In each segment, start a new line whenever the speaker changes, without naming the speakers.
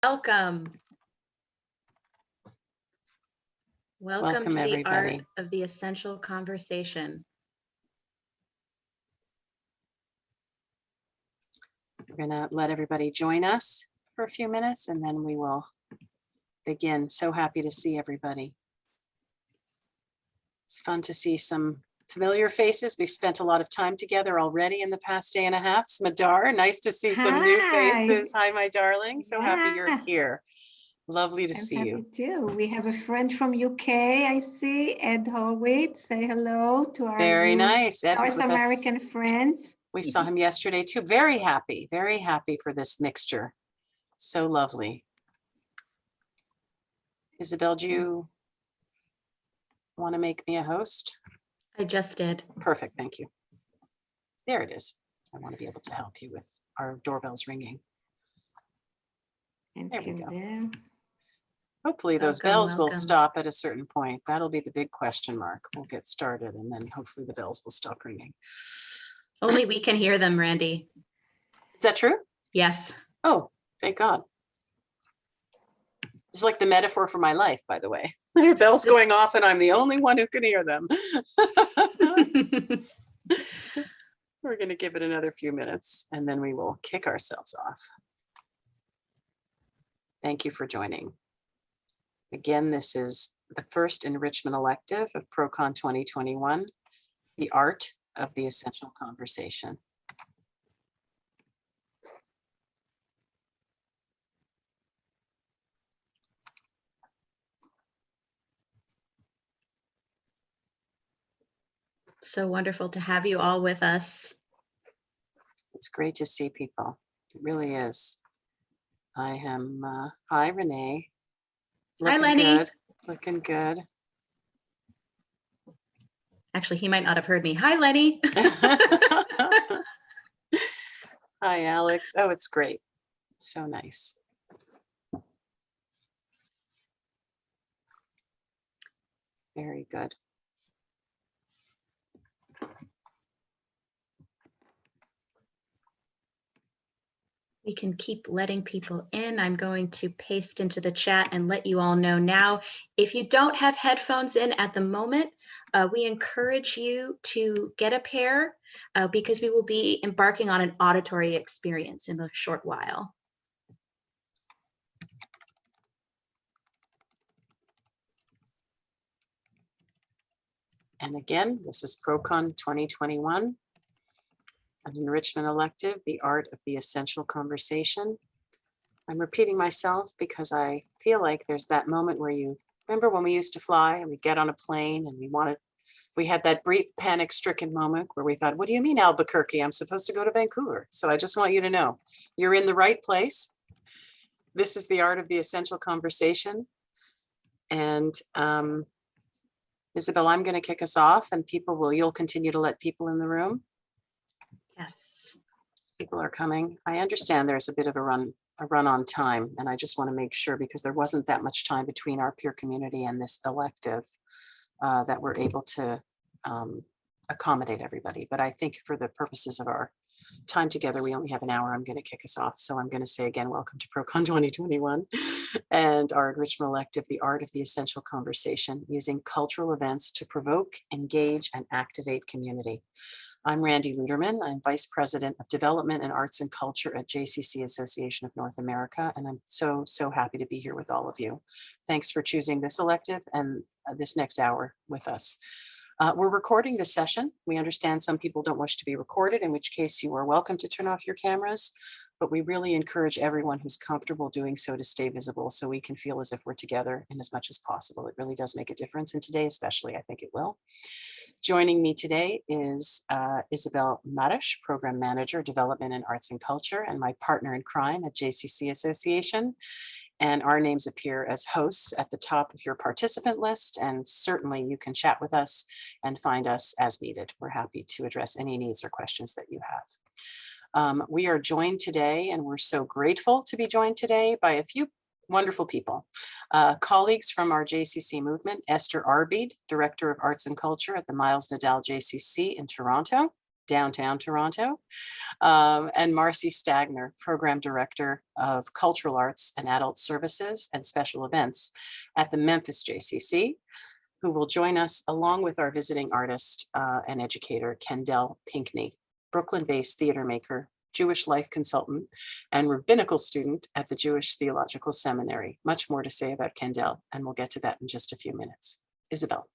Welcome. Welcome to the
everybody.
Art of the Essential Conversation.
We're going to let everybody join us for a few minutes and then we will begin. So happy to see everybody. It's fun to see some familiar faces. We've spent a lot of time together already in the past day and a half. Smadar, nice to see some new faces. Hi, my darling. So happy you're here. Lovely to see you.
Too. We have a friend from UK, I see, Ed Horwitz. Say hello to our
Very nice. Ed was
North
with
American
us.
friends.
We saw him yesterday too. Very happy for this mixture. So lovely. Isabel, do you want to make me a host?
I just did.
Perfect, thank you. There it is. I want to be able to help you with our doorbells ringing.
And
there we go.
Kendell.
Hopefully those bells will stop at a certain point. That'll be the big question mark. We'll get started and then hopefully the bells will stop ringing.
Only we can hear them, Randy.
Is that true?
Yes.
Oh, thank God. This is like the metaphor for my life, by the way. There are bells going off and I'm the only one who can hear them. We're going to give it another few minutes and then we will kick ourselves off. Thank you for joining. Again, this is the first enrichment elective of ProCon 2021, the art of the essential conversation.
So wonderful to have you all with us.
It's great to see people. It really is. I am, hi, Renee.
Hi,
Looking
Lenny.
good. Looking good.
Actually, he might not have heard me. Hi, Lenny.
Hi, Alex. Oh, it's great. So nice. Very good.
We can keep letting people in. I'm going to paste into the chat and let you all know now. If you don't have headphones in at the moment, we encourage you to get a pair because we will be embarking on an auditory experience in a short while.
And again, this is ProCon 2021. An enrichment elective, the art of the essential conversation. I'm repeating myself because I feel like there's that moment where you remember when we used to fly and we get on a plane and we had that brief panic-stricken moment where we thought, what do you mean Albuquerque? I'm supposed to go to Vancouver. So I just want you to know, you're in the right place. This is the art of the essential conversation. And Isabel, I'm going to kick us off and you'll continue to let people in the room.
Yes.
People are coming. I understand there's a bit of a run on time, and I just want to make sure because there wasn't that much time between our peer community and this elective that we're able to accommodate everybody. But I think for the purposes of our time together, we only have an hour. I'm going to kick us off. So I'm going to say again, welcome to ProCon 2021 and our enrichment elective, the art of the essential conversation, using cultural events to provoke, engage, and activate community. I'm Randy Luderman. I'm Vice President of Development and Arts and Culture at JCC Association of North America. And I'm so happy to be here with all of you. Thanks for choosing this elective and this next hour with us. We're recording this session. We understand some people don't wish to be recorded, in which case you are welcome to turn off your cameras, but we really encourage everyone who's comfortable doing so to stay visible so we can feel as if we're together in as much as possible. It really does make a difference, and today especially, I think it will. Joining me today is Isabel Marish, Program Manager, Development in Arts and Culture, and my partner in crime at JCC Association. And our names appear as hosts at the top of your participant list. And certainly you can chat with us and find us as needed. We're happy to address any needs or questions that you have. We are joined today, and we're so grateful to be joined today by a few wonderful people. Colleagues from our JCC movement, Esther Arbeid, Director of Arts and Culture at the Miles Nadal JCC in Toronto. downtown Toronto, and Marcy Stagner, Program Director of Cultural Arts and Adult Services and Special Events at the Memphis JCC, who will join us along with our visiting artist and educator, Kendell Pinkney, Brooklyn-based theater maker, Jewish life consultant, and rabbinical student at the Jewish Theological Seminary. Much more to say about Kendell, and we'll get to that in just a few minutes. Isabel.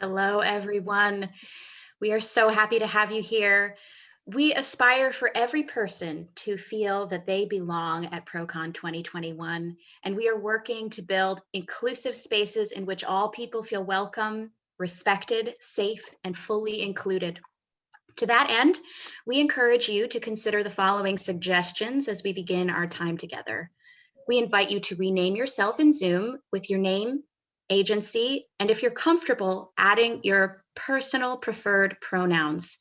Hello, everyone. We are so happy to have you here. We aspire for every person to feel that they belong at ProCon 2021, and we are working to build inclusive spaces in which all people feel welcome, respected, safe, and fully included. To that end, we encourage you to consider the following suggestions as we begin our time together. We invite you to rename yourself in Zoom with your name, agency, and if you're comfortable, adding your personal preferred pronouns.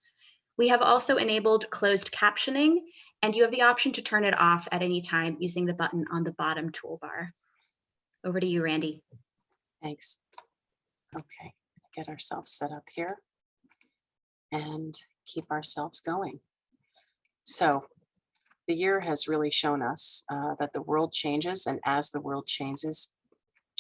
We have also enabled closed captioning, and you have the option to turn it off at any time using the button on the bottom toolbar. Over to you, Randy.
Thanks. Okay, get ourselves set up here and keep ourselves going. So the year has really shown us that the world changes, and as the world changes,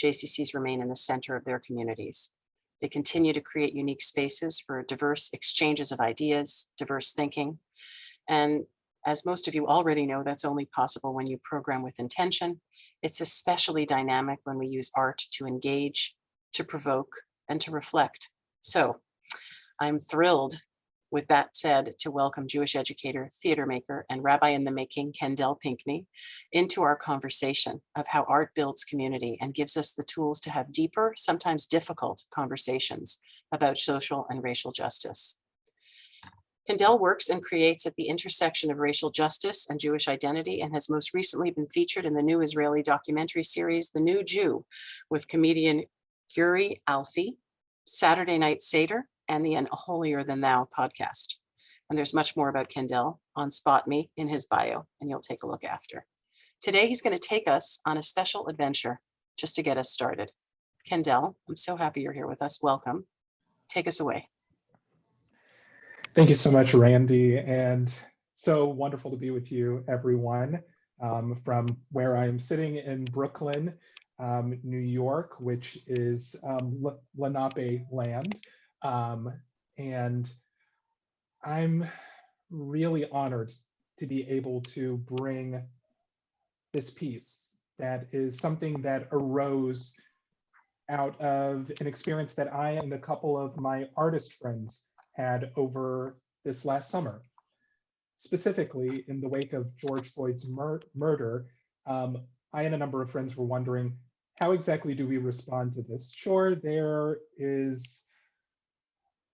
JCCs remain in the center of their communities. They continue to create unique spaces for diverse exchanges of ideas, diverse thinking. And as most of you already know, that's only possible when you program with intention. It's especially dynamic when we use art to engage, to provoke, and to reflect. So I'm thrilled, with that said, to welcome Jewish educator, theater maker, and rabbi-in-the-making Kendell Pinkney into our conversation of how art builds community and gives us the tools to have deeper, sometimes difficult conversations about social and racial justice. Kendell works and creates at the intersection of racial justice and Jewish identity, and has most recently been featured in the new Israeli documentary series, The New Jew, with comedian Guri Alfi, Saturday Night Seder, and the Unholier Than Thou podcast. And there's much more about Kendell on Spot Me in his bio, and you'll take a look after. Today, he's going to take us on a special adventure just to get us started. Kendell, I'm so happy you're here with us. Welcome. Take us away.
Thank you so much, Randy, and so wonderful to be with you, everyone, from where I am sitting in Brooklyn, New York, which is Lenape land. And I'm really honored to be able to bring this piece that is something that arose out of an experience that I and a couple of my artist friends had over this last summer. Specifically, in the wake of George Floyd's murder, I and a number of friends were wondering, how exactly do we respond to this? Sure, there is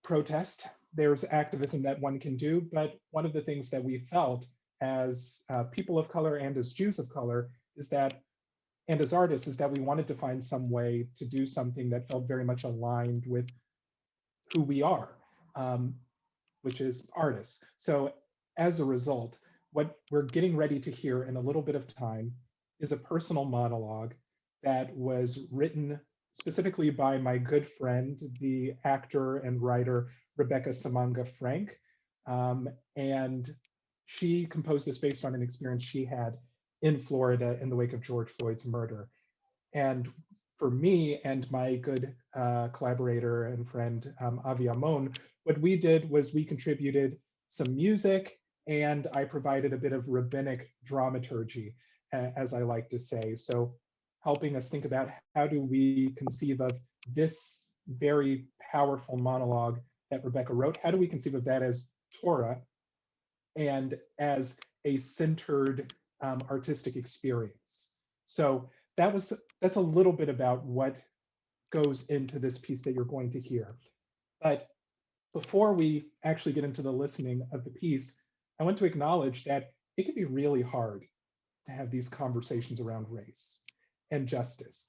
protest, there's activism that one can do, but one of the things that we felt as people of color and as Jews of color is that, and as artists, is that we wanted to find some way to do something that felt very much aligned with who we are, which is artists. So as a result, what we're getting ready to hear in a little bit of time is a personal monologue that was written specifically by my good friend, the actor and writer, Rebecca Samanga Frank. And she composed this based on an experience she had in Florida in the wake of George Floyd's murder. And for me and my good collaborator and friend, Avi Amon, what we did was we contributed some music, and I provided a bit of rabbinic dramaturgy, as I like to say. So helping us think about how do we conceive of this very powerful monologue that Rebecca wrote, how do we conceive of that as Torah and as a centered artistic experience? So that's a little bit about what goes into this piece that you're going to hear. But before we actually get into the listening of the piece, I want to acknowledge that it can be really hard to have these conversations around race and justice,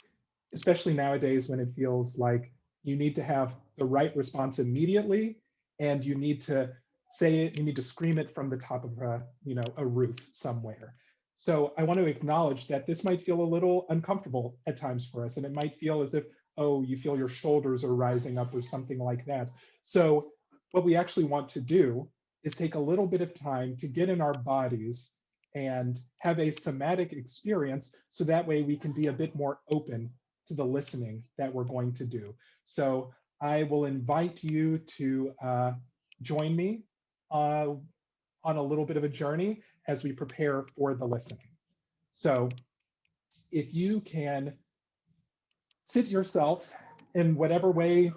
especially nowadays when it feels like you need to have the right response immediately, and you need to say it, you need to scream it from the top of a roof somewhere. So I want to acknowledge that this might feel a little uncomfortable at times for us, and it might feel as if, oh, you feel your shoulders are rising up or something like that. So what we actually want to do is take a little bit of time to get in our bodies and have a somatic experience, so that way we can be a bit more open to the listening that we're going to do. So I will invite you to join me on a little bit of a journey as we prepare for the listening. So if you can sit yourself in whatever way,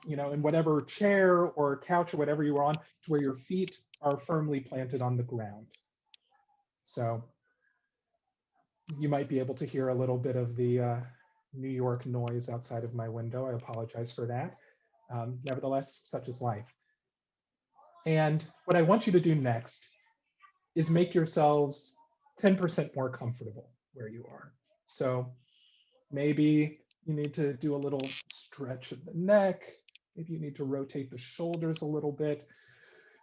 in whatever chair or couch or whatever you are on, to where your feet are firmly planted on the ground. So you might be able to hear a little bit of the New York noise outside of my window. I apologize for that. Nevertheless, such is life. And what I want you to do next is make yourselves 10% more comfortable where you are. So maybe you need to do a little stretch of the neck. Maybe you need to rotate the shoulders a little bit.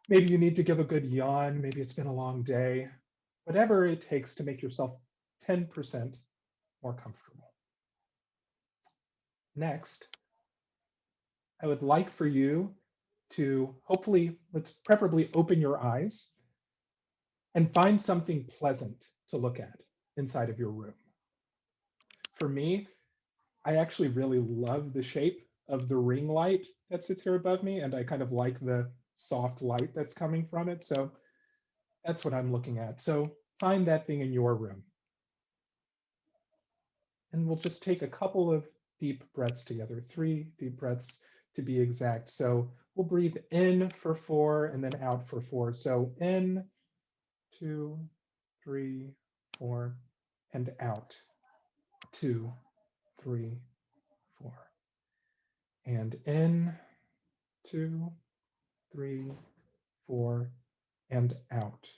Maybe you need to give a good yawn. Maybe it's been a long day. Whatever it takes to make yourself 10% more comfortable. Next, I would like for you to let's preferably open your eyes and find something pleasant to look at inside of your room. For me, I actually really love the shape of the ring light that sits here above me, and I kind of like the soft light that's coming from it. So that's what I'm looking at. So find that thing in your room. And we'll just take a couple of deep breaths together, 3 deep breaths to be exact. So we'll breathe in for 4 and then out for 4. So in, 2, 3, 4, and out, 2, 3, 4. And in, 2, 3, 4, and out,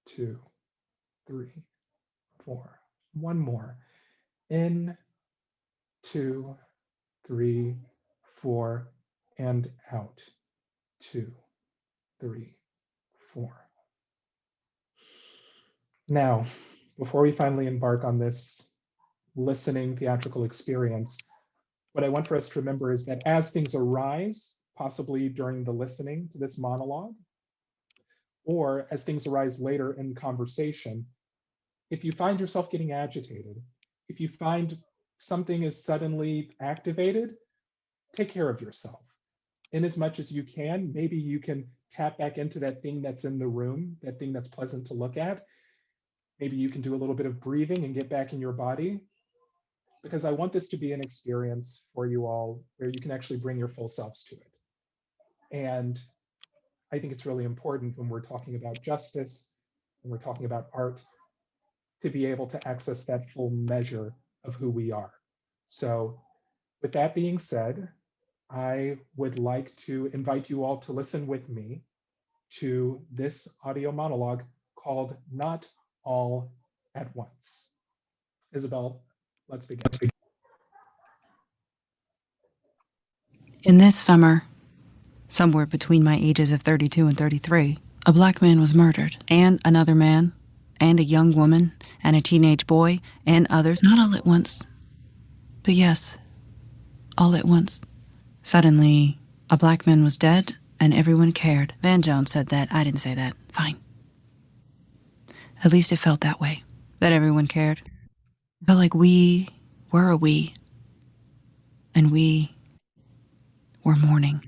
2, 3, 4. One more. In, 2, 3, 4, and out, 2, 3, 4. Now, before we finally embark on this listening theatrical experience, what I want for us to remember is that as things arise, possibly during the listening to this monologue, or as things arise later in conversation, if you find yourself getting agitated, if you find something is suddenly activated, take care of yourself. In as much as you can, maybe you can tap back into that thing that's in the room, that thing that's pleasant to look at. Maybe you can do a little bit of breathing and get back in your body, because I want this to be an experience for you all where you can actually bring your full selves to it. And I think it's really important when we're talking about justice, when we're talking about art, to be able to access that full measure of who we are. So with that being said, I would like to invite you all to listen with me to this audio monologue called Not All at Once. Isabel, let's begin.
In this summer, somewhere between my ages of 32 and 33, a black man was murdered, and another man, and a young woman, and a teenage boy, and others, not all at once, but yes, all at once. Suddenly, a black man was dead, and everyone cared. Van Jones said that. I didn't say that. Fine. At least it felt that way, that everyone cared. It felt like we were a we, and we were mourning.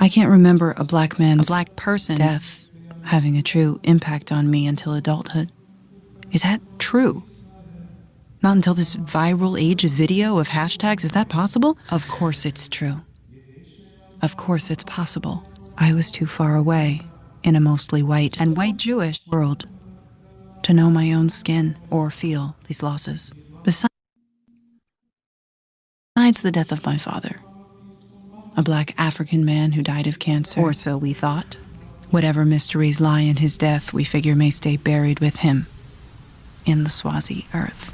I can't remember a black person's death having a true impact on me until adulthood. Is that true? Not until this viral age of video, of hashtags, is that possible? Of course it's true. Of course it's possible. I was too far away in a mostly white and white Jewish world to know my own skin or feel these losses. Besides the death of my father, a black African man who died of cancer, or so we thought. Whatever mysteries lie in his death, we figure may stay buried with him in the Swazi earth.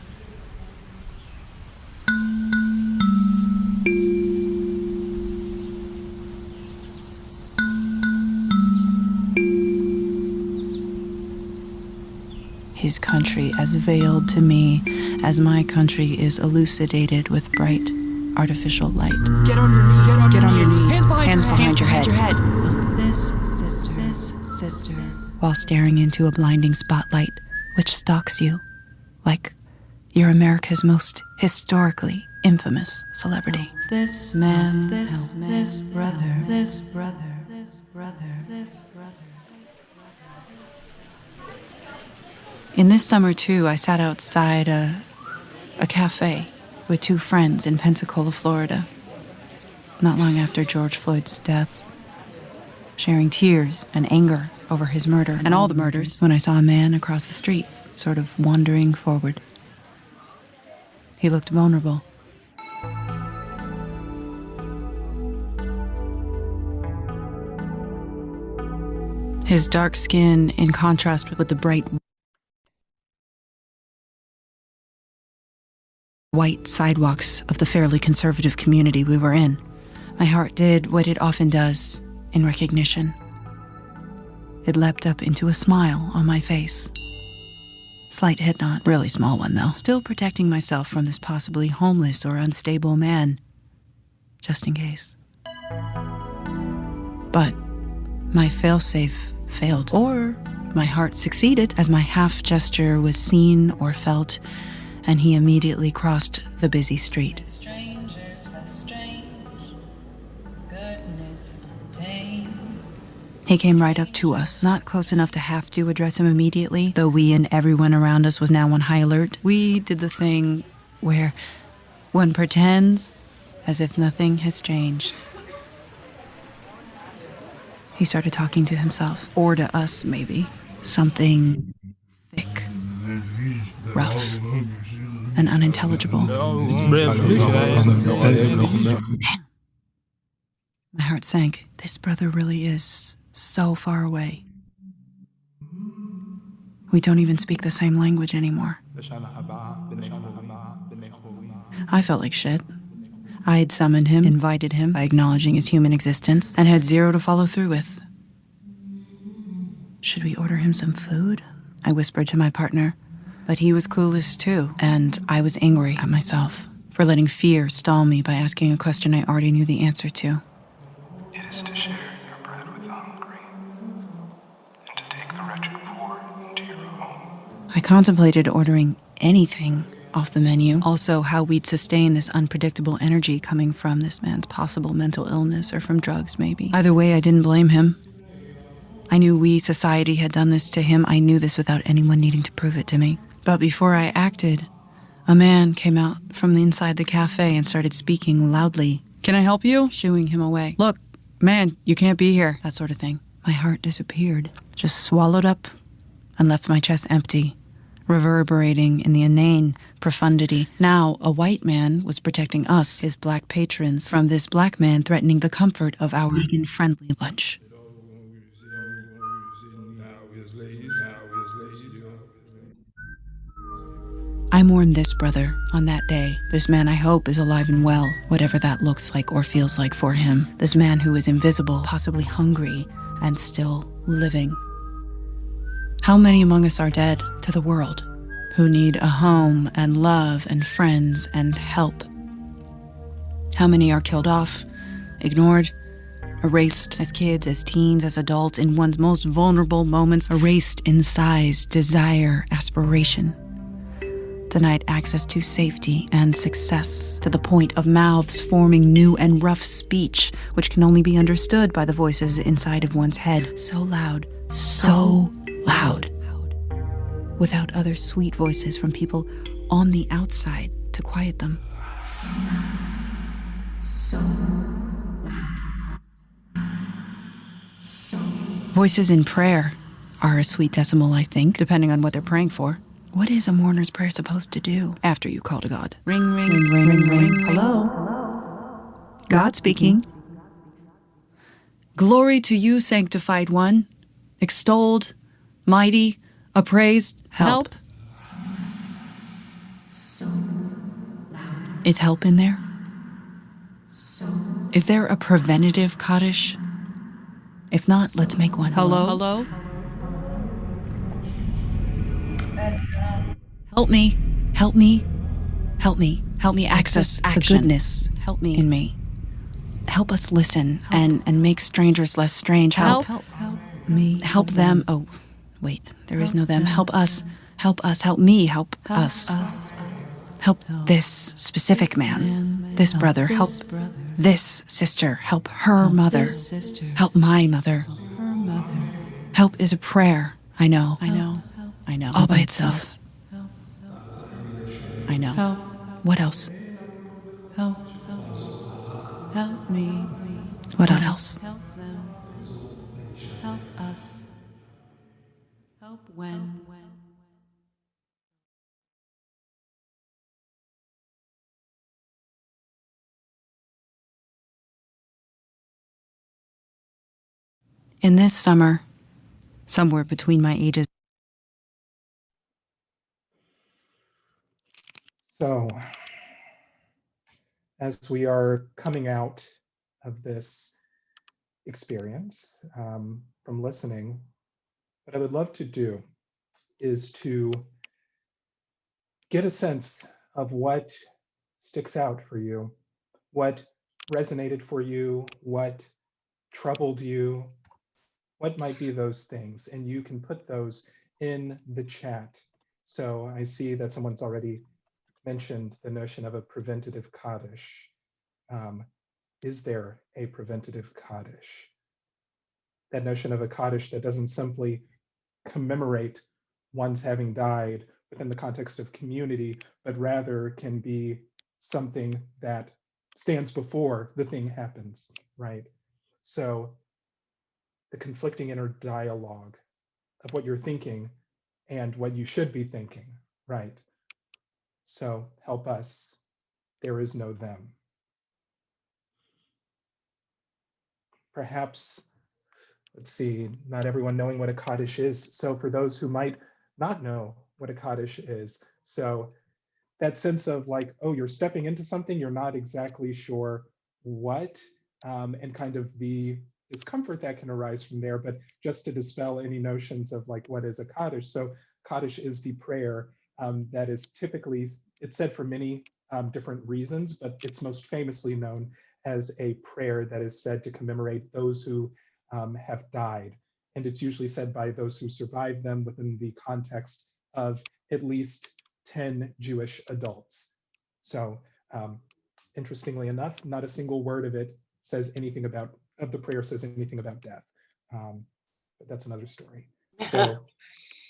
his country as veiled to me as my country is elucidated with bright artificial light.
Get on your knees.
Get on your knees.
Hands behind your head.
Help this sister, while staring into a blinding spotlight which stalks you like you're America's most historically infamous celebrity. This man, this brother. In this summer, too, I sat outside a cafe with two friends in Pensacola, Florida, not long after George Floyd's death, sharing tears and anger over his murder and all the murders when I saw a man across the street, sort of wandering forward. He looked vulnerable. His dark skin in contrast with the bright white sidewalks of the fairly conservative community we were in. My heart did what it often does in recognition. It leapt up into a smile on my face. Slight hit knot, really small one though. Still protecting myself from this possibly homeless or unstable man, just in case. But my failsafe failed, or my heart succeeded as my half gesture was seen or felt, and he immediately crossed the busy street. He came right up to us, not close enough to have to address him immediately, though we and everyone around us was now on high alert. We did the thing where one pretends as if nothing has changed. He started talking to himself, or to us maybe, something thick, rough, and unintelligible. My heart sank. This brother really is so far away. We don't even speak the same language anymore. I felt like shit. I had summoned him, invited him by acknowledging his human existence, and had zero to follow through with. Should we order him some food? I whispered to my partner, but he was clueless too, and I was angry at myself for letting fear stall me by asking a question I already knew the answer to.
It is to share your bread with the hungry, and to take the wretched poor into your home.
I contemplated ordering anything off the menu, also how we'd sustain this unpredictable energy coming from this man's possible mental illness or from drugs, maybe. Either way, I didn't blame him. I knew we, society, had done this to him. I knew this without anyone needing to prove it to me. But before I acted, a man came out from inside the cafe and started speaking loudly. "Can I help you?" Shooing him away. "Look, man, you can't be here." That sort of thing. My heart disappeared, just swallowed up and left my chest empty, reverberating in the inane profundity. Now, a white man was protecting us, his black patrons, from this black man threatening the comfort of our vegan-friendly lunch. I mourn this brother on that day. This man I hope is alive and well, whatever that looks like or feels like for him. This man who is invisible, possibly hungry, and still living. How many among us are dead to the world, who need a home and love and friends and help? How many are killed off, ignored, erased as kids, as teens, as adults, in one's most vulnerable moments, erased in size, desire, aspiration? Denied access to safety and success, to the point of mouths forming new and rough speech, which can only be understood by the voices inside of one's head. So loud, without other sweet voices from people on the outside to quiet them. Voices in prayer are a sweet decimal, I think, depending on what they're praying for. What is a mourner's prayer supposed to do after you call to God? Ring, ring, ring, ring, ring. Hello? God speaking. Glory to you, sanctified one, extolled, mighty, appraised, help. Is help in there? Is there a preventative Kaddish? If not, let's make one. Hello? Hello? Help me, help me, help me, help me access the goodness in me. Help us listen and make strangers less strange. Help
me.
help them. Oh, wait, there is no them. Help us, help me, help us. Help this specific man, this brother, help this sister, help her mother, help my mother. Help is a prayer, I know, all by itself. I know. What else?
Help me.
What else?
Help them. Help us. Help when.
In this summer, somewhere between my ages.
So, as we are coming out of this experience from listening, what I would love to do is to get a sense of what sticks out for you, what resonated for you, what troubled you, what might be those things, and you can put those in the chat. So I see that someone's already mentioned the notion of a preventative Kaddish. Is there a preventative Kaddish? That notion of a Kaddish that doesn't simply commemorate one's having died within the context of community, but rather can be something that stands before the thing happens, right? So the conflicting inner dialogue of what you're thinking and what you should be thinking, right? So help us, there is no them. Perhaps, let's see, not everyone knowing what a Kaddish is. So for those who might not know what a Kaddish is, so that sense of like, oh, you're stepping into something, you're not exactly sure what, and kind of the discomfort that can arise from there, but just to dispel any notions of like, what is a Kaddish? So Kaddish is the prayer that is typically, it's said for many different reasons, but it's most famously known as a prayer that is said to commemorate those who have died. And it's usually said by those who survived them within the context of at least 10 Jewish adults. So interestingly enough, not a single word of it says anything about, of the prayer says anything about death. But that's another story. So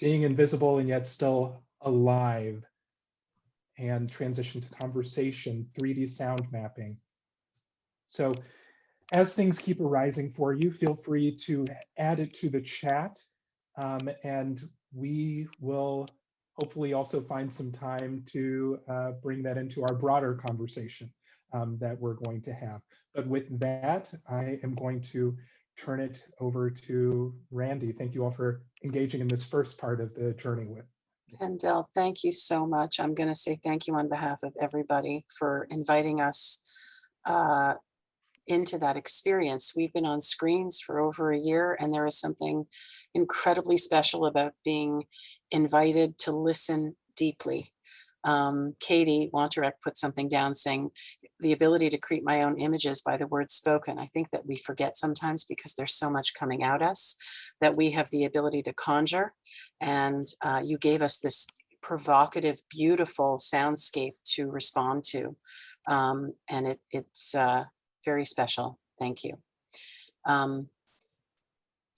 being invisible and yet still alive, and transition to conversation, 3D sound mapping. So as things keep arising for you, feel free to add it to the chat, and we will hopefully also find some time to bring that into our broader conversation that we're going to have. But with that, I am going to turn it over to Randy. Thank you all for engaging in this first part of the journey with.
Kendell, thank you so much. I'm going to say thank you on behalf of everybody for inviting us into that experience. We've been on screens for over a year, and there is something incredibly special about being invited to listen deeply. Katie Wanterek put something down saying, the ability to create my own images by the words spoken. I think that we forget sometimes because there's so much coming at us that we have the ability to conjure. And you gave us this provocative, beautiful soundscape to respond to. And it's very special. Thank you. And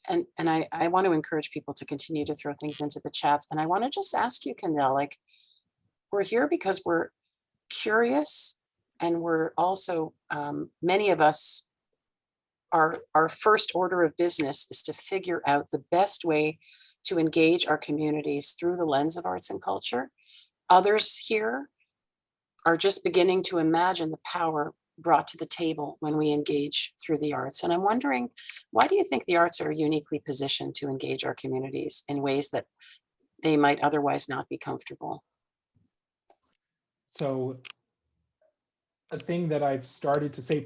I want to encourage people to continue to throw things into the chats. And I want to just ask you, Kendell, like, we're here because we're curious, and we're also, many of us, our first order of business is to figure out the best way to engage our communities through the lens of arts and culture. Others here are just beginning to imagine the power brought to the table when we engage through the arts. And I'm wondering, why do you think the arts are uniquely positioned to engage our communities in ways that they might otherwise not be comfortable?
So a thing that I've started to say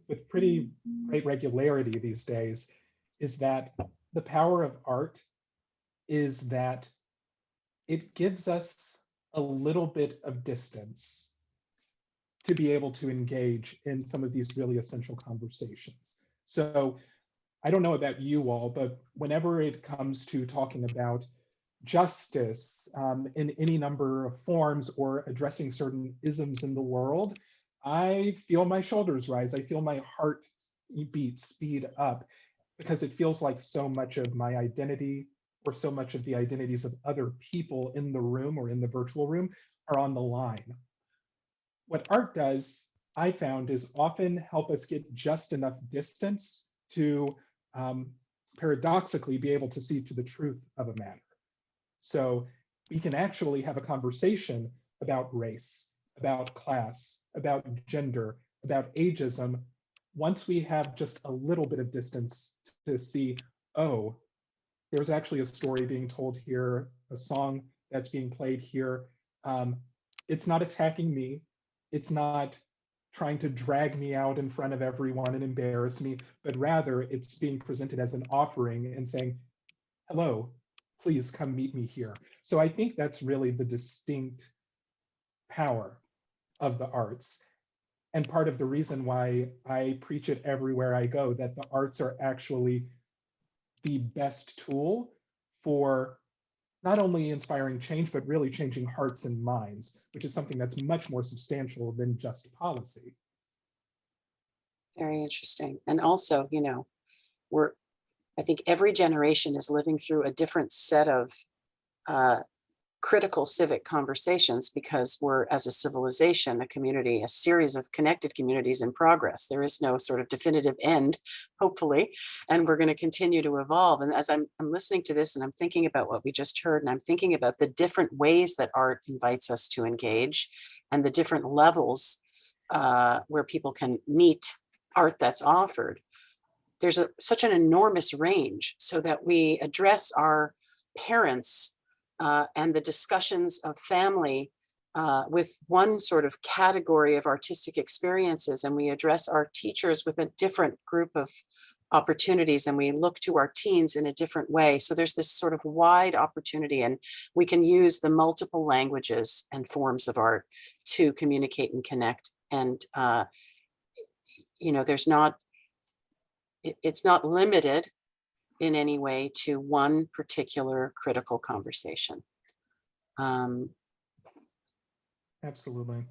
with pretty great regularity these days is that the power of art is that it gives us a little bit of distance to be able to engage in some of these really essential conversations. So I don't know about you all, but whenever it comes to talking about justice in any number of forms or addressing certain isms in the world, I feel my shoulders rise. I feel my heart beat speed up, because it feels like so much of my identity or so much of the identities of other people in the room or in the virtual room are on the line. What art does, I found, is often help us get just enough distance to paradoxically be able to see to the truth of a matter. So we can actually have a conversation about race, about class, about gender, about ageism, once we have just a little bit of distance to see, oh, there's actually a story being told here, a song that's being played here. It's not attacking me. It's not trying to drag me out in front of everyone and embarrass me, but rather it's being presented as an offering and saying, hello, please come meet me here. So I think that's really the distinct power of the arts. And part of the reason why I preach it everywhere I go, that the arts are actually the best tool for not only inspiring change, but really changing hearts and minds, which is something that's much more substantial than just policy.
Very interesting. And also, you know, I think every generation is living through a different set of critical civic conversations, because we're, as a civilization, a community, a series of connected communities in progress. There is no sort of definitive end, hopefully, and we're going to continue to evolve. And as I'm listening to this and I'm thinking about what we just heard, and I'm thinking about the different ways that art invites us to engage and the different levels where people can meet art that's offered, there's such an enormous range, so that we address our parents and the discussions of family with one sort of category of artistic experiences, and we address our teachers with a different group of opportunities, and we look to our teens in a different way. So there's this sort of wide opportunity, and we can use the multiple languages and forms of art to communicate and connect. And you know, it's not limited in any way to one particular critical conversation.
Absolutely.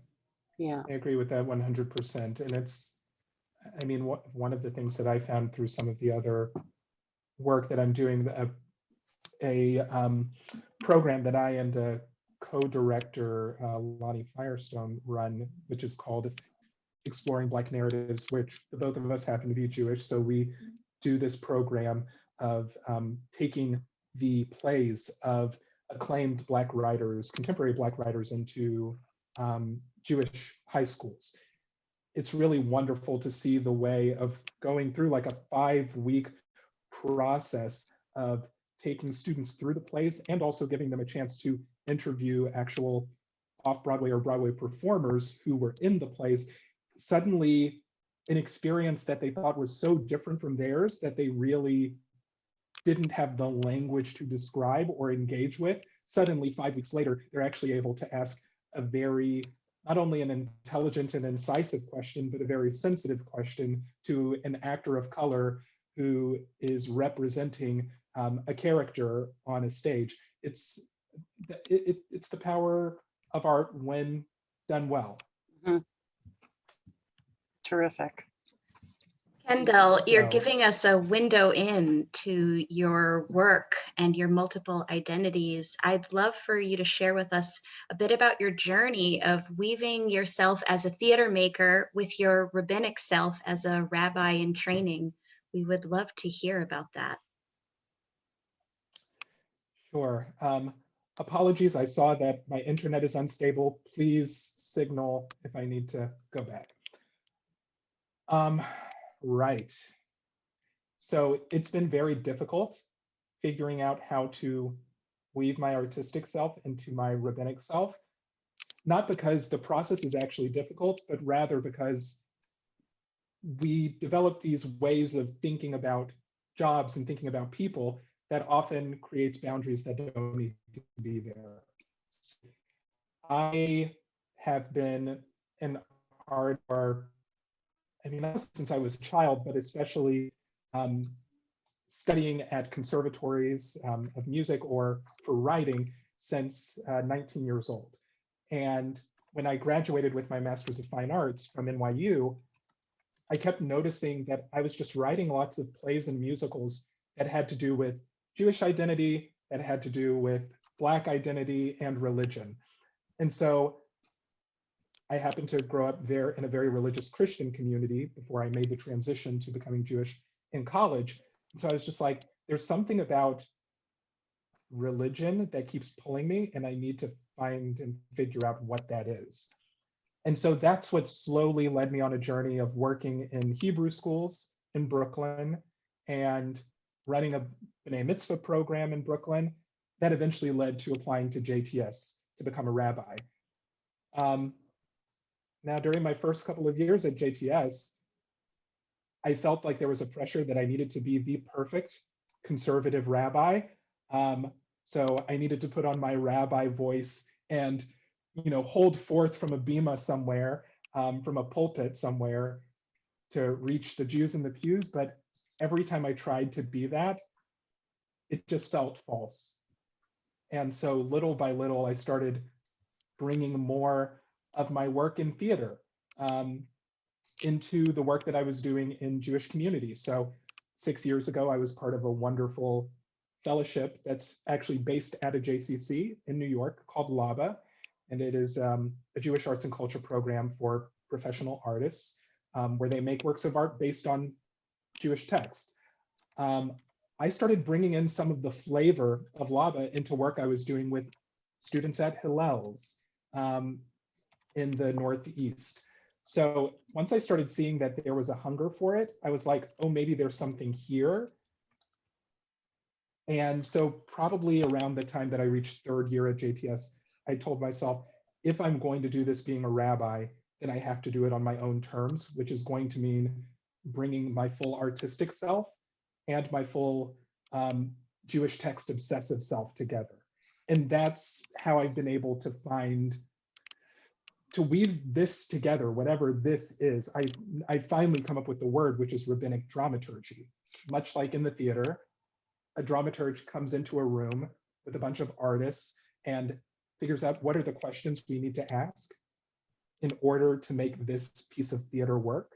Yeah.
I agree with that 100%. And it's, I mean, one of the things that I found through some of the other work that I'm doing, a program that I and a co-director, Lonnie Firestone, run, which is called Exploring Black Narratives, which the both of us happen to be Jewish. So we do this program of taking the plays of acclaimed Black writers, contemporary Black writers, into Jewish high schools. It's really wonderful to see the way of going through like a 5-week process of taking students through the plays and also giving them a chance to interview actual off-Broadway or Broadway performers who were in the plays. Suddenly an experience that they thought was so different from theirs that they really didn't have the language to describe or engage with. Suddenly, 5 weeks later, they're actually able to ask a very, not only an intelligent and incisive question, but a very sensitive question to an actor of color who is representing a character on a stage. It's the power of art when done well.
Mm-hmm. Terrific.
Kendell, you're
So-
giving us a window in to your work and your multiple identities. I'd love for you to share with us a bit about your journey of weaving yourself as a theater maker with your rabbinic self as a rabbi in training. We would love to hear about that.
Sure. Apologies, I saw that my internet is unstable. Please signal if I need to go back. Right. So it's been very difficult figuring out how to weave my artistic self into my rabbinic self, not because the process is actually difficult, but rather because we develop these ways of thinking about jobs and thinking about people that often creates boundaries that don't need to be there. I have been an art, or I mean, not since I was a child, but especially studying at conservatories of music or for writing since 19 years old. And when I graduated with my Master's of Fine Arts from NYU, I kept noticing that I was just writing lots of plays and musicals that had to do with Jewish identity, that had to do with Black identity and religion. And so I happened to grow up there in a very religious Christian community before I made the transition to becoming Jewish in college. And so I was just like, there's something about religion that keeps pulling me, and I need to find and figure out what that is. And so that's what slowly led me on a journey of working in Hebrew schools in Brooklyn and running a B'nai Mitzvah program in Brooklyn that eventually led to applying to JTS to become a rabbi. Now, during my first couple of years at JTS, I felt like there was a pressure that I needed to be the perfect conservative rabbi. So I needed to put on my rabbi voice and, you know, hold forth from a bima somewhere, from a pulpit somewhere to reach the Jews in the pews. But every time I tried to be that, it just felt false. And so little by little, I started bringing more of my work in theater into the work that I was doing in Jewish communities. So 6 years ago, I was part of a wonderful fellowship that's actually based at a JCC in New York called LABA. And it is a Jewish arts and culture program for professional artists where they make works of art based on Jewish text. I started bringing in some of the flavor of LABA into work I was doing with students at Hillel's in the Northeast. So once I started seeing that there was a hunger for it, I was like, oh, maybe there's something here. And so probably around the time that I reached third year at JTS, I told myself, if I'm going to do this being a rabbi, then I have to do it on my own terms, which is going to mean bringing my full artistic self and my full Jewish text obsessive self together. And that's how I've been able to weave this together, whatever this is. I finally come up with the word, which is rabbinic dramaturgy. Much like in the theater, a dramaturge comes into a room with a bunch of artists and figures out what are the questions we need to ask in order to make this piece of theater work.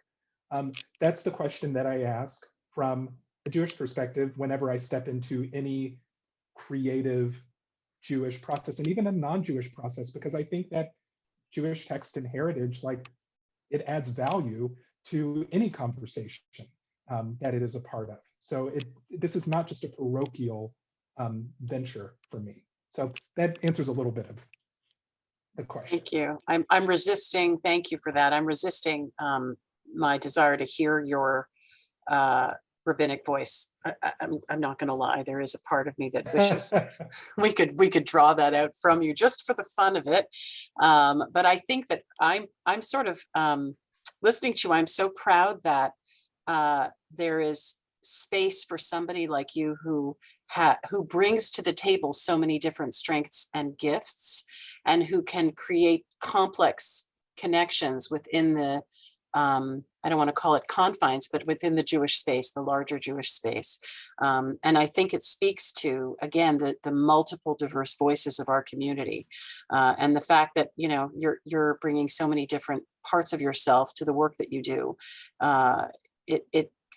That's the question that I ask from a Jewish perspective whenever I step into any creative Jewish process and even a non-Jewish process, because I think that Jewish text and heritage, like, it adds value to any conversation that it is a part of. So this is not just a parochial venture for me. So that answers a little bit of the question.
Thank you. I'm resisting. Thank you for that. I'm resisting my desire to hear your rabbinic voice. I'm not going to lie. There is a part of me that wishes we could draw that out from you just for the fun of it. But I think that I'm sort of listening to you. I'm so proud that there is space for somebody like you who brings to the table so many different strengths and gifts, and who can create complex connections within the I don't want to call it confines, but within the Jewish space, the larger Jewish space. And I think it speaks to, again, the multiple diverse voices of our community, and the fact that, you know, you're bringing so many different parts of yourself to the work that you do.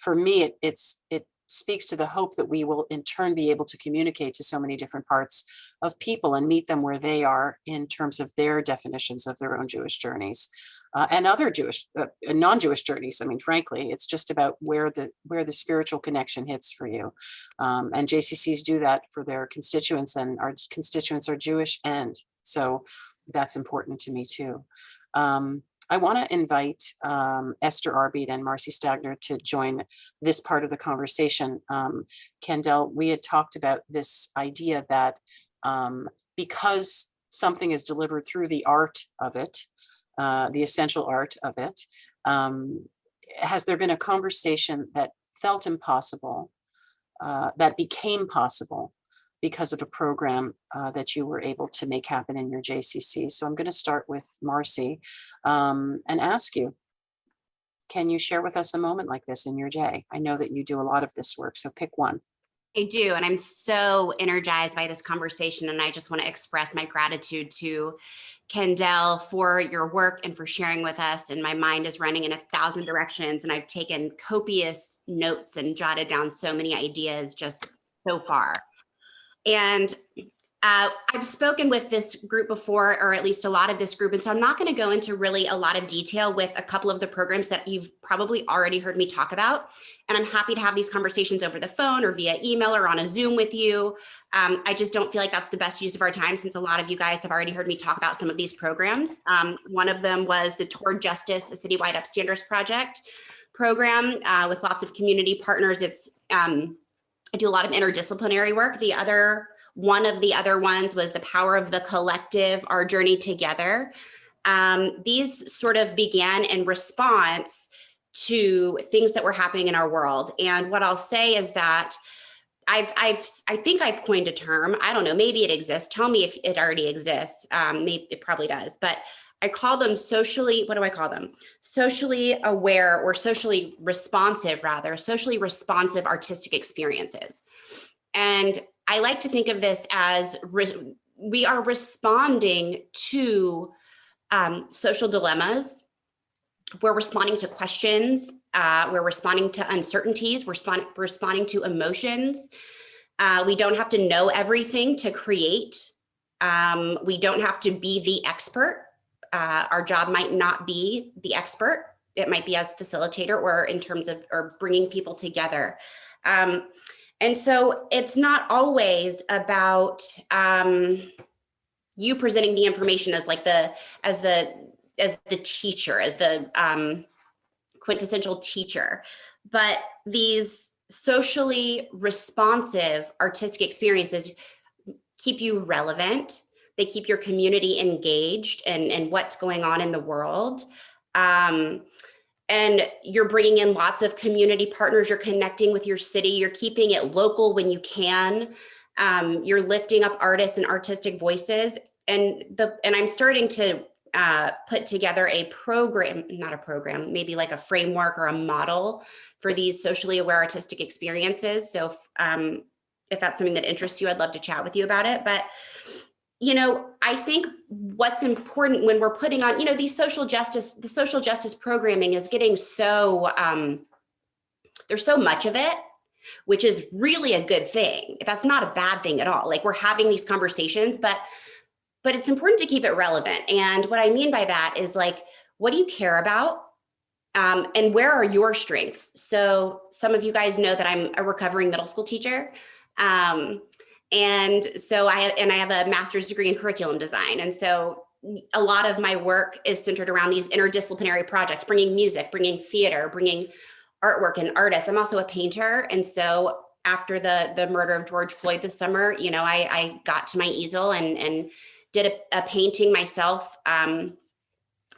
For me, it speaks to the hope that we will in turn be able to communicate to so many different parts of people and meet them where they are in terms of their definitions of their own Jewish journeys, and other Jewish, non-Jewish journeys. I mean, frankly, it's just about where the spiritual connection hits for you. And JCCs do that for their constituents, and our constituents are Jewish, and so that's important to me too. I want to invite Esther Arbeid and Marcy Stagner to join this part of the conversation. Kendell, we had talked about this idea that because something is delivered through the art of it, the essential art of it, has there been a conversation that felt impossible, that became possible because of a program that you were able to make happen in your JCC. So I'm going to start with Marcy and ask you, can you share with us a moment like this in your J? I know that you do a lot of this work, so pick one.
I do, and I'm so energized by this conversation, and I just want to express my gratitude to Kendell for your work and for sharing with us. And my mind is running in 1,000 directions, and I've taken copious notes and jotted down so many ideas just so far. And I've spoken with this group before, or at least a lot of this group, and so I'm not going to go into really a lot of detail with a couple of the programs that you've probably already heard me talk about. And I'm happy to have these conversations over the phone or via email or on a Zoom with you. I just don't feel like that's the best use of our time, since a lot of you guys have already heard me talk about some of these programs. One of them was the Toward Justice, a Citywide Upstanders Project program with lots of community partners. I do a lot of interdisciplinary work. One of the other ones was the Power of the Collective, Our Journey Together. These sort of began in response to things that were happening in our world. And what I'll say is that I think I've coined a term. I don't know, maybe it exists. Tell me if it already exists. Maybe it probably does, but I call them socially aware, or socially responsive artistic experiences. And I like to think of this as we are responding to social dilemmas. We're responding to questions. We're responding to uncertainties. We're responding to emotions. We don't have to know everything to create. We don't have to be the expert. Our job might not be the expert. It might be as facilitator or in terms of bringing people together. And so it's not always about you presenting the information as like as the teacher, as the quintessential teacher, but these socially responsive artistic experiences keep you relevant. They keep your community engaged in what's going on in the world. And you're bringing in lots of community partners. You're connecting with your city. You're keeping it local when you can. You're lifting up artists and artistic voices. And I'm starting to put together maybe like a framework or a model for these socially aware artistic experiences. So if that's something that interests you, I'd love to chat with you about it. But I think what's important when we're putting on, the social justice programming is getting so, there's so much of it, which is really a good thing. That's not a bad thing at all. Like, we're having these conversations, but it's important to keep it relevant. And what I mean by that is, like, what do you care about? And where are your strengths? So some of you guys know that I'm a recovering middle school teacher. And so I have a master's degree in curriculum design. And so a lot of my work is centered around these interdisciplinary projects, bringing music, bringing theater, bringing artwork and artists. I'm also a painter. And so after the murder of George Floyd this summer, I got to my easel and did a painting myself and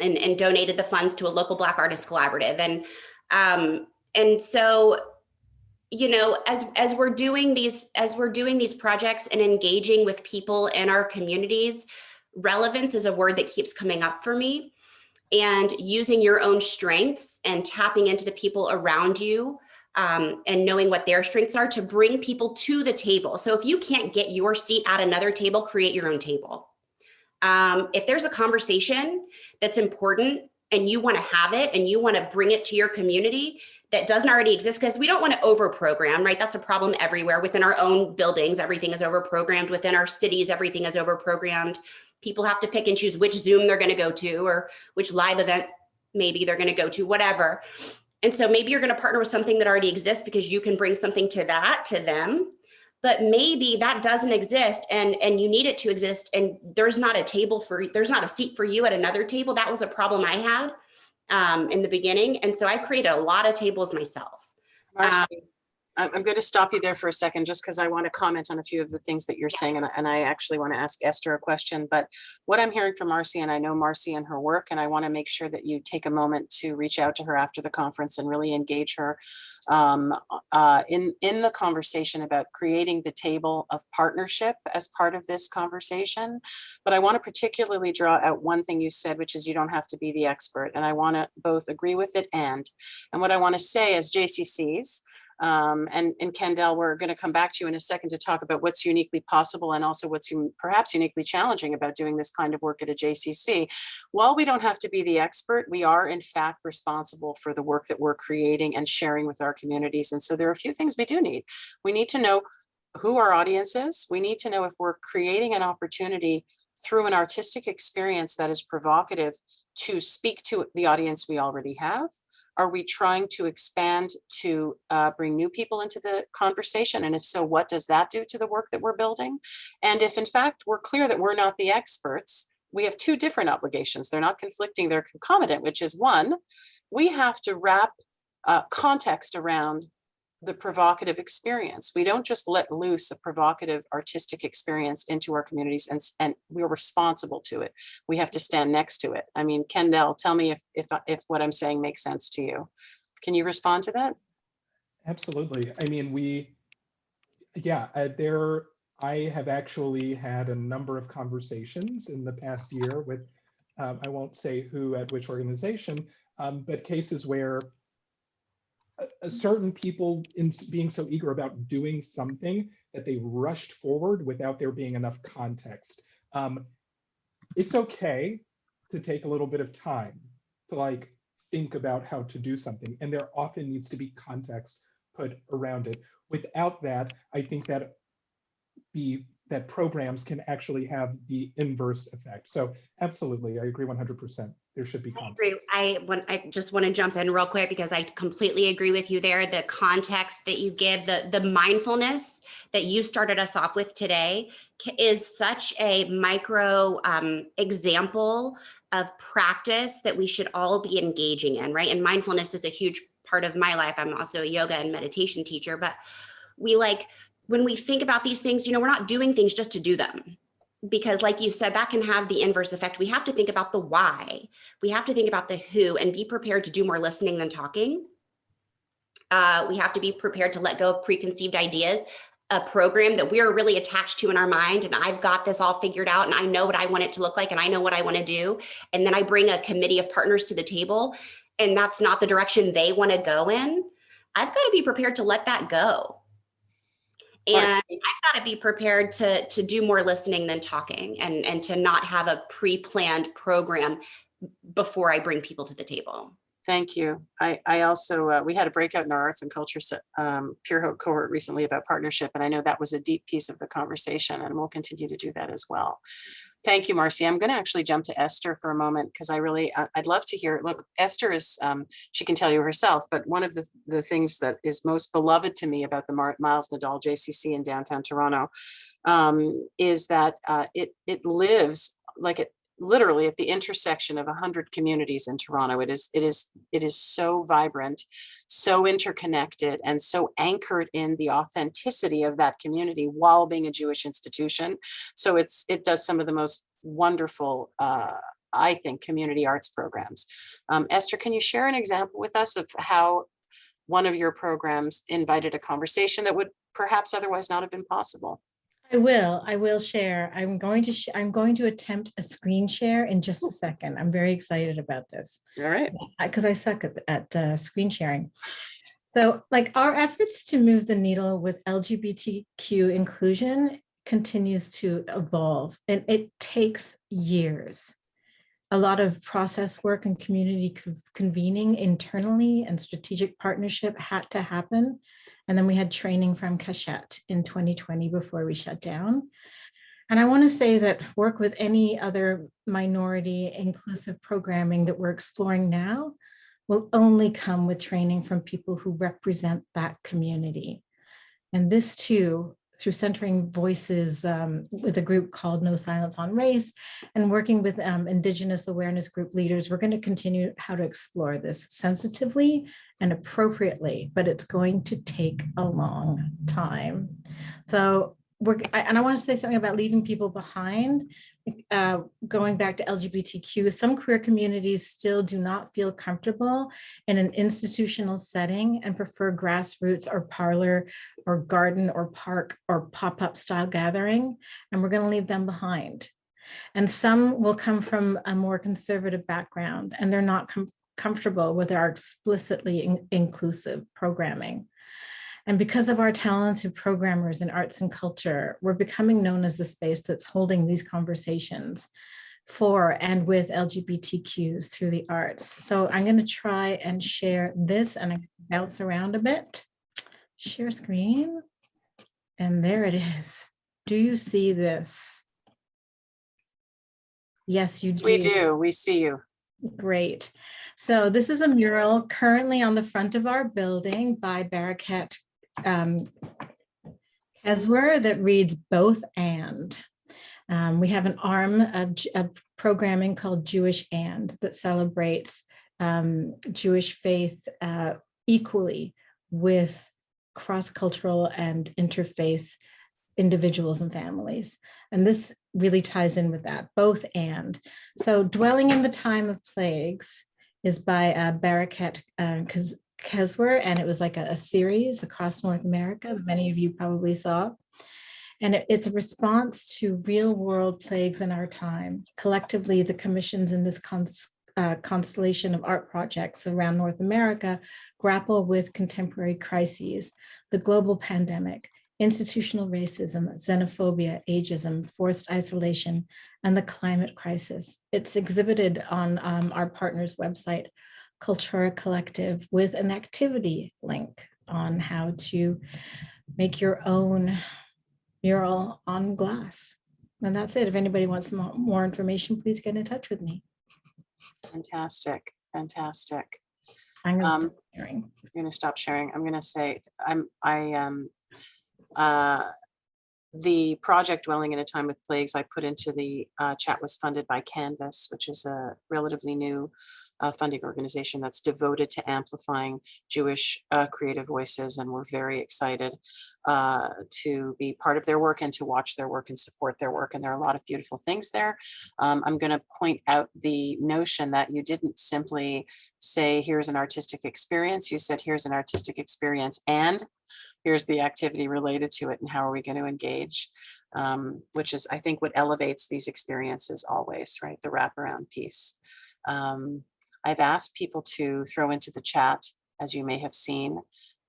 donated the funds to a local Black artist collaborative. And so, as we're doing these projects and engaging with people in our communities, relevance is a word that keeps coming up for me. And using your own strengths and tapping into the people around you and knowing what their strengths are to bring people to the table. So if you can't get your seat at another table, create your own table. If there's a conversation that's important and you want to have it and you want to bring it to your community that doesn't already exist, because we don't want to overprogram, right? That's a problem everywhere. Within our own buildings, everything is overprogrammed. Within our cities, everything is overprogrammed. People have to pick and choose which Zoom they're going to go to or which live event maybe they're going to go to, whatever. And so maybe you're going to partner with something that already exists because you can bring something to them. But maybe that doesn't exist and you need it to exist. And there's not a seat for you at another table. That was a problem I had in the beginning. And so I created a lot of tables myself.
Marcy, I'm going to stop you there for a second, just because I want to comment on a few of the things that you're saying. And I actually want to ask Esther a question. But what I'm hearing from Marcy, and I know Marcy and her work, and I want to make sure that you take a moment to reach out to her after the conference and really engage her in the conversation about creating the table of partnership as part of this conversation. But I want to particularly draw out one thing you said, which is you don't have to be the expert. And I want to both agree with it and what I want to say as JCCs, and Kendell, we're going to come back to you in a second to talk about what's uniquely possible and also what's perhaps uniquely challenging about doing this kind of work at a JCC. While we don't have to be the expert, we are in fact responsible for the work that we're creating and sharing with our communities. And so there are a few things we do need. We need to know who our audience is. We need to know if we're creating an opportunity through an artistic experience that is provocative to speak to the audience we already have. Are we trying to expand to bring new people into the conversation? And if so, what does that do to the work that we're building? And if in fact we're clear that we're not the experts, we have two different obligations. They're not conflicting, they're concomitant, which is one, we have to wrap context around the provocative experience. We don't just let loose a provocative artistic experience into our communities and we're responsible to it. We have to stand next to it. I mean, Kendell, tell me if what I'm saying makes sense to you. Can you respond to that?
Absolutely. I mean, I have actually had a number of conversations in the past year with, I won't say who at which organization, but cases where certain people in being so eager about doing something that they rushed forward without there being enough context. It's okay to take a little bit of time to think about how to do something, and there often needs to be context put around it. Without that, I think that programs can actually have the inverse effect. So absolutely, I agree 100%. There should be context.
I just want to jump in real quick because I completely agree with you there. The context that you give, the mindfulness that you started us off with today is such a micro example of practice that we should all be engaging in, right? And mindfulness is a huge part of my life. I'm also a yoga and meditation teacher, but when we think about these things, we're not doing things just to do them. Because like you said, that can have the inverse effect. We have to think about the why. We have to think about the who and be prepared to do more listening than talking. We have to be prepared to let go of preconceived ideas, a program that we're really attached to in our mind. And I've got this all figured out and I know what I want it to look like and I know what I want to do. And then I bring a committee of partners to the table and that's not the direction they want to go in. I've got to be prepared to let that go. And I've got to be prepared to do more listening than talking and to not have a pre-planned program before I bring people to the table.
Thank you. I also, we had a breakout in our arts and culture peer cohort recently about partnership. And I know that was a deep piece of the conversation and we'll continue to do that as well. Thank you, Marcy. I'm going to actually jump to Esther for a moment because I'd love to hear, look, Esther is, she can tell you herself, but one of the things that is most beloved to me about the Miles Nadal JCC in downtown Toronto is that it lives literally at the intersection of 100 communities in Toronto. It is so vibrant, so interconnected, and so anchored in the authenticity of that community while being a Jewish institution. So it does some of the most wonderful, I think, community arts programs. Esther, can you share an example with us of how one of your programs invited a conversation that would perhaps otherwise not have been possible?
I will share. I'm going to attempt a screen share in just a second. I'm very excited about this.
All right.
Because I suck at screen sharing. So our efforts to move the needle with LGBTQ inclusion continues to evolve and it takes years. A lot of process work and community convening internally and strategic partnership had to happen. And then we had training from Cachette in 2020 before we shut down. And I want to say that work with any other minority inclusive programming that we're exploring now will only come with training from people who represent that community. And this too, through centering voices with a group called No Silence on Race and working with Indigenous awareness group leaders, we're going to continue how to explore this sensitively and appropriately, but it's going to take a long time. So and I want to say something about leaving people behind. Going back to LGBTQ, some queer communities still do not feel comfortable in an institutional setting and prefer grassroots or parlor or garden or park or pop-up style gathering, and we're going to leave them behind. And some will come from a more conservative background, and they're not comfortable with our explicitly inclusive programming. And because of our talented programmers in arts and culture, we're becoming known as the space that's holding these conversations for and with LGBTQs through the arts. So I'm going to try and share this, and I bounce around a bit. Share screen. And there it is. Do you see this? Yes, you do.
We do. We see you.
Great. So this is a mural currently on the front of our building by Barakat Ezwer that reads both and. We have an arm of programming called Jewish and that celebrates Jewish faith equally with cross-cultural and interfaith individuals and families. And this really ties in with that, both and. So Dwelling in the Time of Plagues is by Barakat Ezwer, and it was like a series across North America that many of you probably saw. And it's a response to real world plagues in our time. Collectively, the commissions in this constellation of art projects around North America grapple with contemporary crises, the global pandemic, institutional racism, xenophobia, ageism, forced isolation, and the climate crisis. It's exhibited on our partner's website, Cultura Collective, with an activity link on how to make your own mural on glass. And that's it. If anybody wants more information, please get in touch with me.
Fantastic. Fantastic.
I'm going to stop sharing.
You're going to stop sharing. I'm going to say, the project Dwelling in a Time with Plagues I put into the chat was funded by Canvas, which is a relatively new funding organization that's devoted to amplifying Jewish creative voices. And we're very excited to be part of their work and to watch their work and support their work. And there are a lot of beautiful things there. I'm going to point out the notion that you didn't simply say, here's an artistic experience. You said, here's an artistic experience and here's the activity related to it and how are we going to engage, which is, I think, what elevates these experiences always, right? The wraparound piece. I've asked people to throw into the chat, as you may have seen,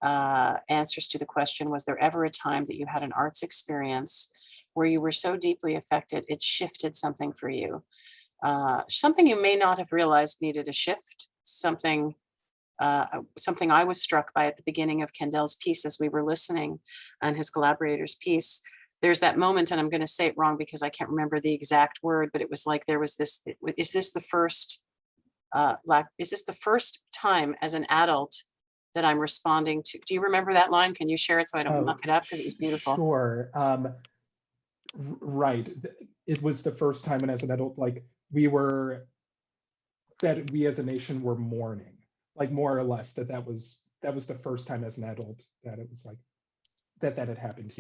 answers to the question, was there ever a time that you had an arts experience where you were so deeply affected, it shifted something for you? Something you may not have realized needed a shift, something I was struck by at the beginning of Kendell's piece as we were listening and his collaborator's piece. There's that moment, and I'm going to say it wrong because I can't remember the exact word, but it was like there was this, is this the first time as an adult that I'm responding to? Do you remember that line? Can you share it so I don't muck it up? Because it was beautiful.
Sure. Right. It was the first time, and as an adult, like we as a nation were mourning. Like more or less that was the first time as an adult that it was like that had happened.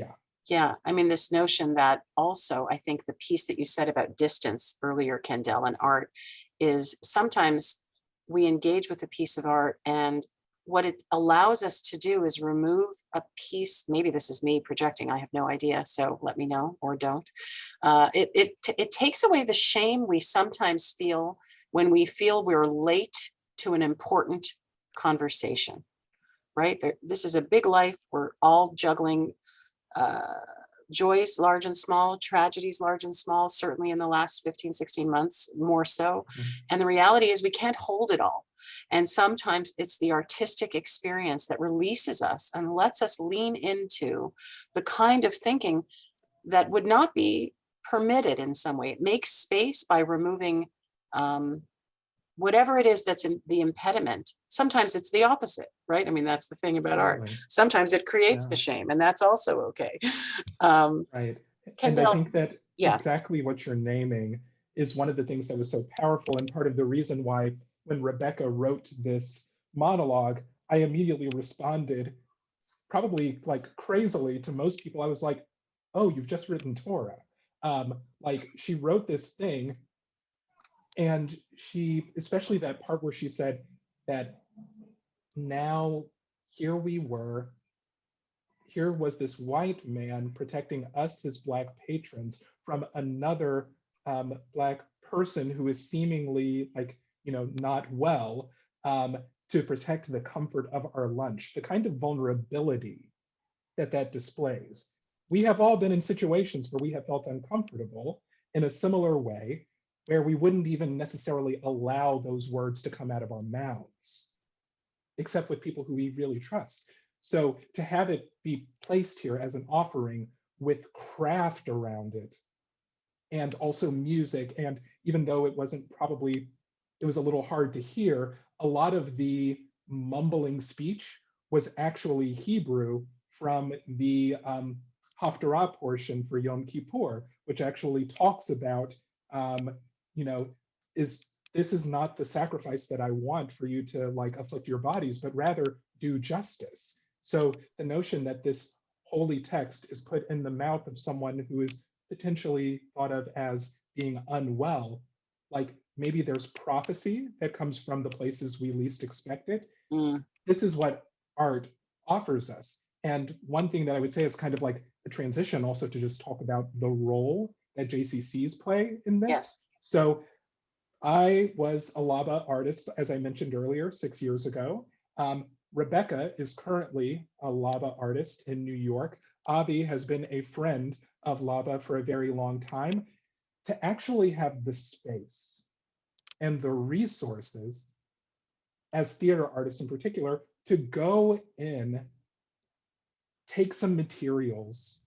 Yeah, I mean, this notion that also, I think the piece that you said about distance earlier, Kendell, and art is sometimes we engage with a piece of art and what it allows us to do is remove a piece. Maybe this is me projecting, I have no idea, so let me know or don't. It takes away the shame we sometimes feel when we feel we're late to an important conversation, right? This is a big life. We're all juggling joys, large and small, tragedies, large and small, certainly in the last 15, 16 months, more so. Mm-hmm. And the reality is we can't hold it all. And sometimes it's the artistic experience that releases us and lets us lean into the kind of thinking that would not be permitted in some way. It makes space by removing whatever it is that's in the impediment. Sometimes it's the opposite, right? I mean, that's the thing about art. Sometimes it creates the shame, and that's also okay.
Right.
Kendell,
and I think that exactly what you're naming is one of the things that was so powerful, and part of the reason why when Rebecca wrote this monologue, I immediately responded, probably like crazily to most people. I was like, oh, you've just written Torah. Like she wrote this thing, and she, especially that part where she said that now here we were, here was this white man protecting us, his Black patrons, from another Black person who is seemingly like, not well, to protect the comfort of our lunch, the kind of vulnerability that displays. We have all been in situations where we have felt uncomfortable in a similar way, where we wouldn't even necessarily allow those words to come out of our mouths, except with people who we really trust. So to have it be placed here as an offering with craft around it, and also music, and even though it was a little hard to hear, a lot of the mumbling speech was actually Hebrew from the Haftarah portion for Yom Kippur, which actually talks about, this is not the sacrifice that I want for you to like afflict your bodies, but rather do justice. So the notion that this holy text is put in the mouth of someone who is potentially thought of as being unwell, like maybe there's prophecy that comes from the places we least expect it. This is what art offers us. And one thing that I would say is kind of like a transition also to just talk about the role that JCCs play in this.
Yes.
So I was a Laba artist, as I mentioned earlier, 6 years ago. Rebecca is currently a Laba artist in New York. Avi has been a friend of Laba for a very long time. To actually have the space and the resources as theater artists in particular to go in, take some materials,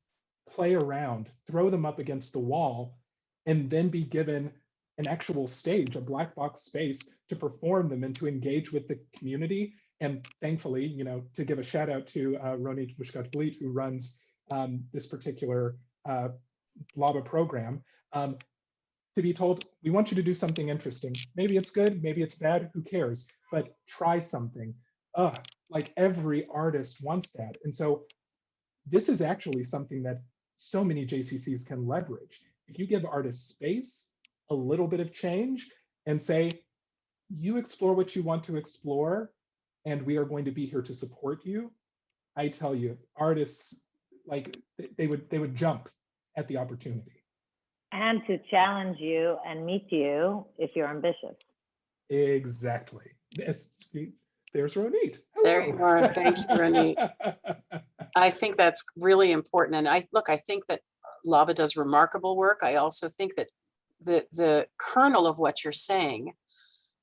play around, throw them up against the wall, and then be given an actual stage, a black box space to perform them and to engage with the community. And thankfully, to give a shout out to Ronit Mushkat-Blit, who runs this particular Laba program, to be told, we want you to do something interesting. Maybe it's good, maybe it's bad, who cares? But try something. Like every artist wants that. And so this is actually something that so many JCCs can leverage. If you give artists space, a little bit of change, and say, you explore what you want to explore, and we are going to be here to support you. I tell you, artists, like they would jump at the opportunity.
And to challenge you and meet you if you're ambitious.
Exactly. There's Ronit. Hello.
There you are. Thank you, Ronit. I think that's really important. And I think that Laba does remarkable work. I also think that the kernel of what you're saying,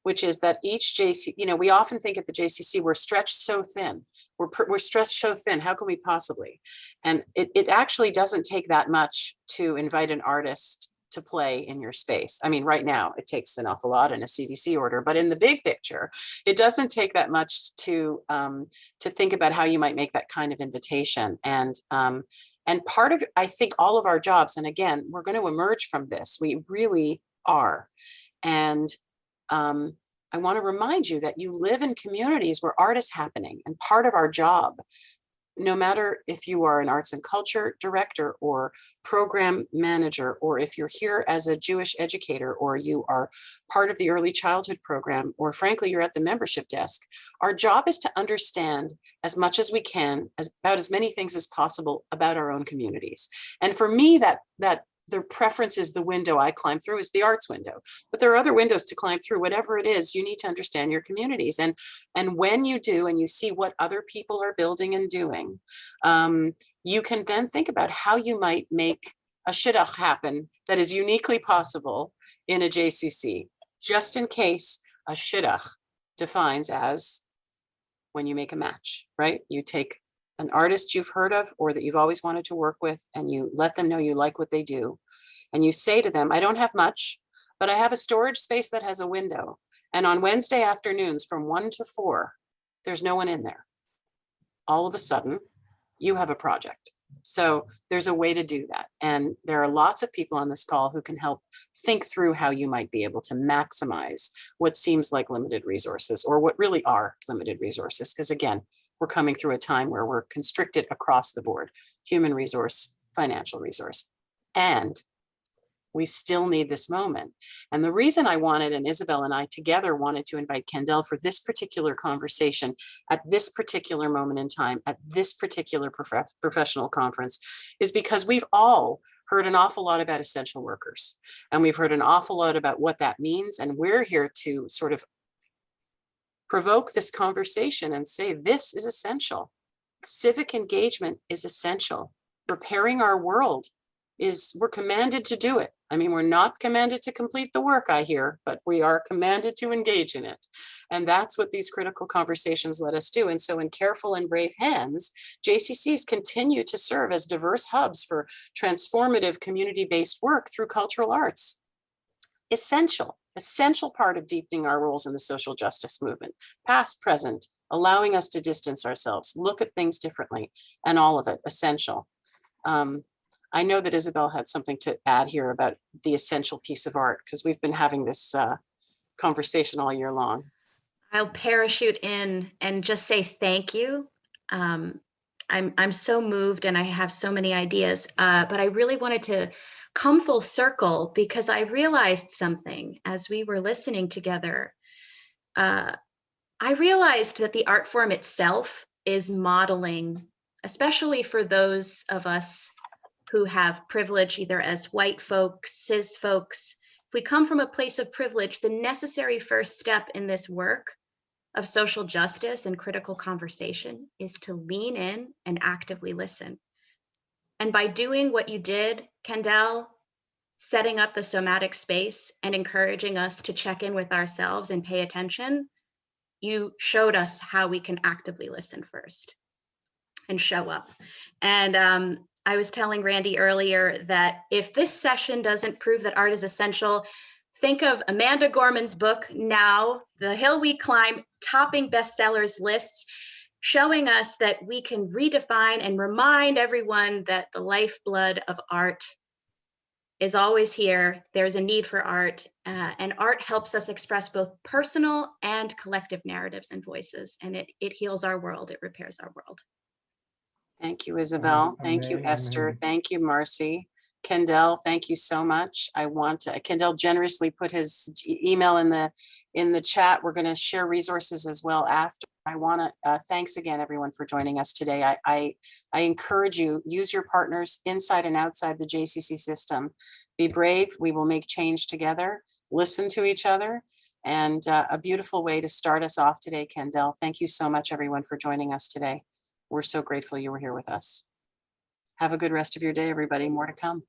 which is that each JC, we often think at the JCC, we're stretched so thin. We're stretched so thin. How can we possibly? And it actually doesn't take that much to invite an artist to play in your space. I mean, right now it takes an awful lot in a CDC order, but in the big picture, it doesn't take that much to think about how you might make that kind of invitation. And part of, I think, all of our jobs, and again, we're going to emerge from this. We really are. And I want to remind you that you live in communities where art is happening, and part of our job, no matter if you are an arts and culture director or program manager, or if you're here as a Jewish educator, or you are part of the early childhood program, or frankly, you're at the membership desk, our job is to understand as much as we can about as many things as possible about our own communities. And for me, that the preference is the window I climb through is the arts window, but there are other windows to climb through. Whatever it is, you need to understand your communities. And when you do, and you see what other people are building and doing, you can then think about how you might make a shidduch happen that is uniquely possible in a JCC, just in case a shidduch defines as when you make a match, right? You take an artist you've heard of or that you've always wanted to work with, and you let them know you like what they do. And you say to them, I don't have much, but I have a storage space that has a window. And on Wednesday afternoons from 1 to 4, there's no one in there. All of a sudden, you have a project. So there's a way to do that. And there are lots of people on this call who can help think through how you might be able to maximize what seems like limited resources, or what really are limited resources. Because again, we're coming through a time where we're constricted across the board, human resource, financial resource, and we still need this moment. And the reason I wanted, and Isabel and I together wanted to invite Kendell for this particular conversation at this particular moment in time, at this particular professional conference, is because we've all heard an awful lot about essential workers. And we've heard an awful lot about what that means. And we're here to sort of provoke this conversation and say, this is essential. Civic engagement is essential. Repairing our world we're commanded to do it. I mean, we're not commanded to complete the work, I hear, but we are commanded to engage in it. And that's what these critical conversations let us do. And so in careful and brave hands, JCCs continue to serve as diverse hubs for transformative community-based work through cultural arts. Essential part of deepening our roles in the social justice movement, past, present, allowing us to distance ourselves, look at things differently, and all of it essential. I know that Isabel had something to add here about the essential piece of art, because we've been having this conversation all year long.
I'll parachute in and just say thank you. I'm so moved and I have so many ideas, but I really wanted to come full circle because I realized something as we were listening together. I realized that the art form itself is modeling, especially for those of us who have privilege, either as white folks, cis folks. If we come from a place of privilege, the necessary first step in this work of social justice and critical conversation is to lean in and actively listen. And by doing what you did, Kendell, setting up the somatic space and encouraging us to check in with ourselves and pay attention, you showed us how we can actively listen first and show up. And I was telling Randy earlier that if this session doesn't prove that art is essential, think of Amanda Gorman's book, Now, The Hill We Climb, topping bestsellers lists, showing us that we can redefine and remind everyone that the lifeblood of art is always here. There's a need for art, and art helps us express both personal and collective narratives and voices, and it heals our world, it repairs our world.
Thank you, Isabel. Thank you, Esther. Thank you, Marcy. Kendell, thank you so much. Kendell generously put his email in the chat. We're going to share resources as well after. I want to thanks again, everyone, for joining us today. I encourage you, use your partners inside and outside the JCC system. Be brave. We will make change together. Listen to each other. And a beautiful way to start us off today, Kendell. Thank you so much, everyone, for joining us today. We're so grateful you were here with us. Have a good rest of your day, everybody. More to come.